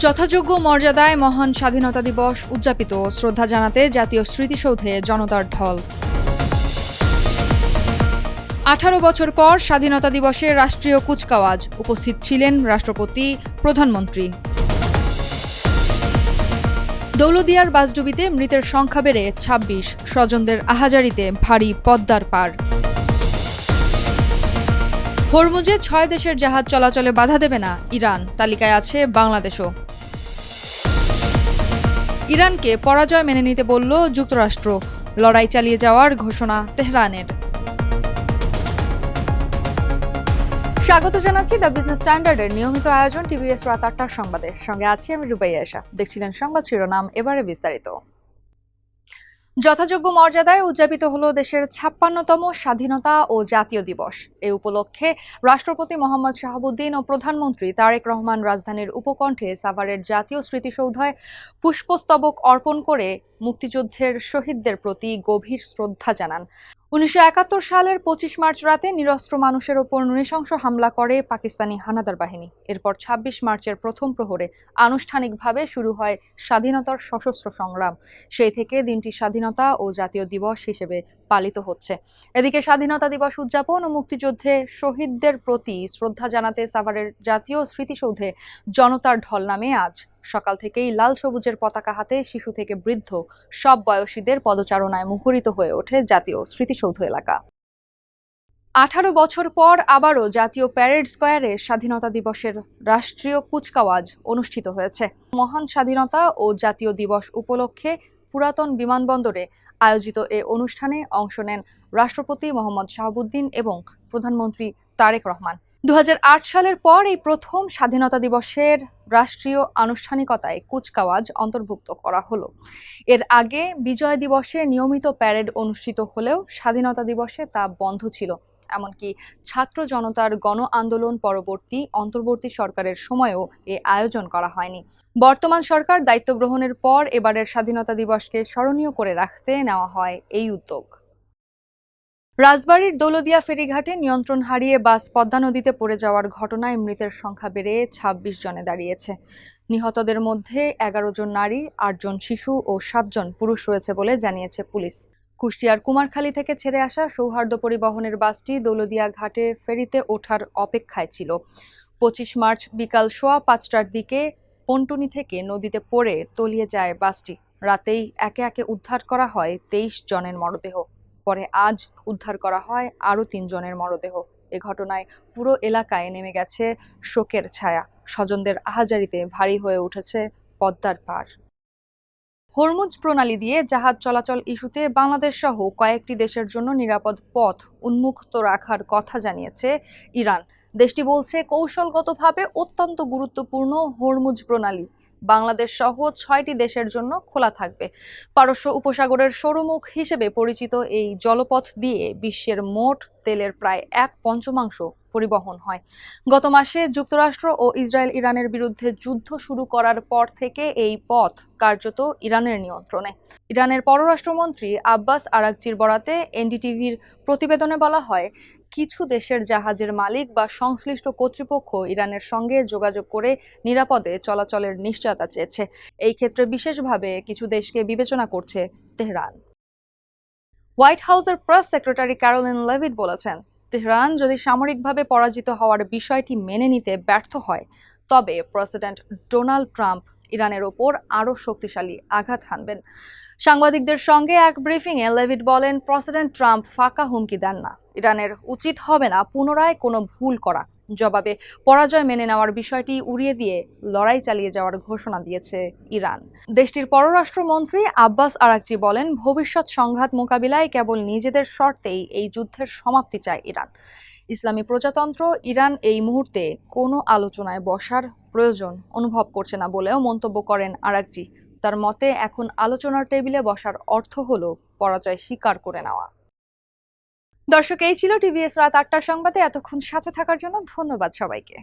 যথাযোগ্য মর্যাদায় মহান স্বাধীনতা দিবস উদযাপিত, শ্রদ্ধা জানাতে জাতীয় স্মৃতিসৌধে জনতার ঢল। 18 বছর পর স্বাধীনতা দিবসে রাষ্ট্রীয় কুচকাওয়াজ, উপস্থিত ছিলেন রাষ্ট্রপতি, প্রধানমন্ত্রী। দৌলদিয়ার বাসডুবিতে মৃতের সংখ্যা বেড়ে 26, স্বজনদের আহাজারিতে ভারী পদ্মার পার। হরমুজে 6 দেশের জাহাজ চলাচলে বাধা দেবে না ইরান, তালিকায় আছে বাংলাদেশও। ইরানকে পরাজয় মেনে নিতে বলল যুক্তরাষ্ট্র, লড়াই চালিয়ে যাওয়ার ঘোষণা তেহরানের। স্বাগত জানাচ্ছি দ্য বিজনেস স্ট্যান্ডার্ডের নিয়মিত আয়োজন টিভিএস রাত 8টার সংবাদে। সঙ্গে আছি আমি রুবাইয়া আয়েশা। দেখছিলেন সংবাদ শিরোনাম, এবারে বিস্তারিত। যথাযোগ্য মর্যাদায় উদযাপিত হল দেশের 56তম স্বাধীনতা ও জাতীয় দিবস। এ উপলক্ষে রাষ্ট্রপতি মোহাম্মদ শাহাবুদ্দিন ও প্রধানমন্ত্রী তারেক রহমান রাজধানীর উপকণ্ঠে সাভারের জাতীয় স্মৃতিসৌধে পুষ্পস্তবক অর্পণ করে মুক্তিযুদ্ধের শহীদদের প্রতি গভীর শ্রদ্ধা জানান। 1971 সালের 25 মার্চ রাতে নিরস্ত্র মানুষের ওপর নৃশংস হামলা করে পাকিস্তানি হানাদার বাহিনী। এরপর 26 মার্চের প্রথম প্রহরে আনুষ্ঠানিকভাবে শুরু হয় স্বাধীনতার সশস্ত্র সংগ্রাম। সেই থেকে দিনটি স্বাধীনতা ও জাতীয় দিবস হিসেবে পালিত হচ্ছে। এদিকে স্বাধীনতা দিবস উদযাপন ও মুক্তিযুদ্ধে শহীদদের প্রতি শ্রদ্ধা জানাতে সাভারের জাতীয় স্মৃতিসৌধে জনতার ঢল নামে আজ সকাল থেকেই লাল সবুজের পতাকা হাতে শিশু থেকে বৃদ্ধ সব বয়সীদের পদচারণায় মুখরিত হয়ে ওঠে জাতীয় স্মৃতিসৌধ এলাকা। 18 বছর পর আবারও জাতীয় প্যারেড স্কয়ারে স্বাধীনতা দিবসের রাষ্ট্রীয় কুচকাওয়াজ অনুষ্ঠিত হয়েছে। মহান স্বাধীনতা ও জাতীয় দিবস উপলক্ষে পুরাতন বিমানবন্দরে আয়োজিত এ অনুষ্ঠানে অংশ নেন রাষ্ট্রপতি মোহাম্মদ শাহাবুদ্দিন এবং প্রধানমন্ত্রী তারেক রহমান। 2008 সালের পর এই প্রথম স্বাধীনতা দিবসের রাষ্ট্রীয় আনুষ্ঠানিকতায় কুচকাওয়াজ অন্তর্ভুক্ত করা হলো। এর আগে বিজয় দিবসে নিয়মিত প্যারেড অনুষ্ঠিত হলেও স্বাধীনতা দিবসে তা বন্ধ ছিল। এমনকি ছাত্র জনতার গণ আন্দোলন পরবর্তী অন্তর্বর্তী সরকারের সময়েও এ আয়োজন করা হয়নি। বর্তমান সরকার দায়িত্ব গ্রহণের পর এবারের স্বাধীনতা দিবসকে স্মরণীয় করে রাখতে নেওয়া হয় এই উদ্যোগ। রাজবাড়ীর দৌলদিয়া ফেরিঘাটে নিয়ন্ত্রণ হারিয়ে বাস পদ্মা নদীতে পড়ে যাওয়ার ঘটনায় মৃতের সংখ্যা বেড়ে 26 জনে দাঁড়িয়েছে। নিহতদের মধ্যে 11 জন নারী, 8 জন শিশু ও 7 জন পুরুষ রয়েছে বলে জানিয়েছে পুলিশ। কুষ্টিয়ার কুমারখালী থেকে ছেড়ে আসা সৌহার্দ্য পরিবহনের বাসটি দৌলদিয়া ঘাটে ফেরিতে ওঠার অপেক্ষায় ছিল। 25 মার্চ বিকাল 5:15টার দিকে পন্টুনি থেকে নদীতে পড়ে তলিয়ে যায় বাসটি। রাতেই একে একে উদ্ধার করা হয় 23 জনের মরদেহ। পরে আজ উদ্ধার করা হয় আরও 3 জনের মরদেহ। এ ঘটনায় পুরো এলাকায় নেমে গেছে শোকের ছায়া। স্বজনদের আহাজারিতে ভারী হয়ে উঠেছে পদ্মার পাড়। হরমুজ প্রণালী দিয়ে জাহাজ চলাচল ইস্যুতে বাংলাদেশ সহ কয়েকটি দেশের জন্য নিরাপদ পথ উন্মুক্ত রাখার কথা জানিয়েছে ইরান। দেশটি বলছে, কৌশলগতভাবে অত্যন্ত গুরুত্বপূর্ণ হরমুজ প্রণালী বাংলাদেশ সহ 6টি দেশের জন্য খোলা থাকবে। পারস্য উপসাগরের সরুমুখ হিসেবে পরিচিত এই জলপথ দিয়ে বিশ্বের মোট তেলের প্রায় 1/5 পরিবহন হয়। গত মাসে যুক্তরাষ্ট্র ও ইসরায়েল ইরানের বিরুদ্ধে যুদ্ধ শুরু করার পর থেকে এই পথ কার্যত ইরানের নিয়ন্ত্রণে। ইরানের পররাষ্ট্রমন্ত্রী আব্বাস আরাগচির বরাতে এনডিটিভির প্রতিবেদনে বলা হয়, কিছু দেশের জাহাজের মালিক বা সংশ্লিষ্ট কর্তৃপক্ষ ইরানের সঙ্গে যোগাযোগ করে নিরাপদে চলাচলের নিশ্চয়তা চেয়েছে। এই ক্ষেত্রে বিশেষভাবে কিছু দেশকে বিবেচনা করছে তেহরান। হোয়াইট হাউসের প্রেস সেক্রেটারি ক্যারোলিন লেভিট বলেছেন, তেহরান যদি সামরিকভাবে পরাজিত হওয়ার বিষয়টি মেনে নিতে ব্যর্থ হয়, তবে প্রেসিডেন্ট ডোনাল্ড ট্রাম্প ইরানের ওপর আরও শক্তিশালী আঘাত হানবেন। সাংবাদিকদের সঙ্গে এক ব্রিফিংয়ে লেভিট বলেন, প্রেসিডেন্ট ট্রাম্প ফাঁকা হুমকি দেন না। ইরানের উচিত হবে না পুনরায় কোনো ভুল করা। জবাবে পরাজয় মেনে নেওয়ার বিষয়টি উড়িয়ে দিয়ে লড়াই চালিয়ে যাওয়ার ঘোষণা দিয়েছে ইরান। দেশটির পররাষ্ট্রমন্ত্রী আব্বাস আরাগচি বলেন, ভবিষ্যৎ সংঘাত মোকাবিলায় কেবল নিজেদের শর্তেই এই যুদ্ধের সমাপ্তি চায় ইরান। ইসলামী প্রজাতন্ত্র ইরান এই মুহূর্তে কোনো আলোচনায় বসার প্রয়োজন অনুভব করছে না বলেও মন্তব্য করেন আরাগচি। তার মতে, এখন আলোচনার টেবিলে বসার অর্থ হলো পরাজয় স্বীকার করে নেওয়া। দর্শক, এই ছিল টিভিএস রাত 8টার সংবাদে। এতক্ষণ সাথে থাকার জন্য ধন্যবাদ সবাইকে।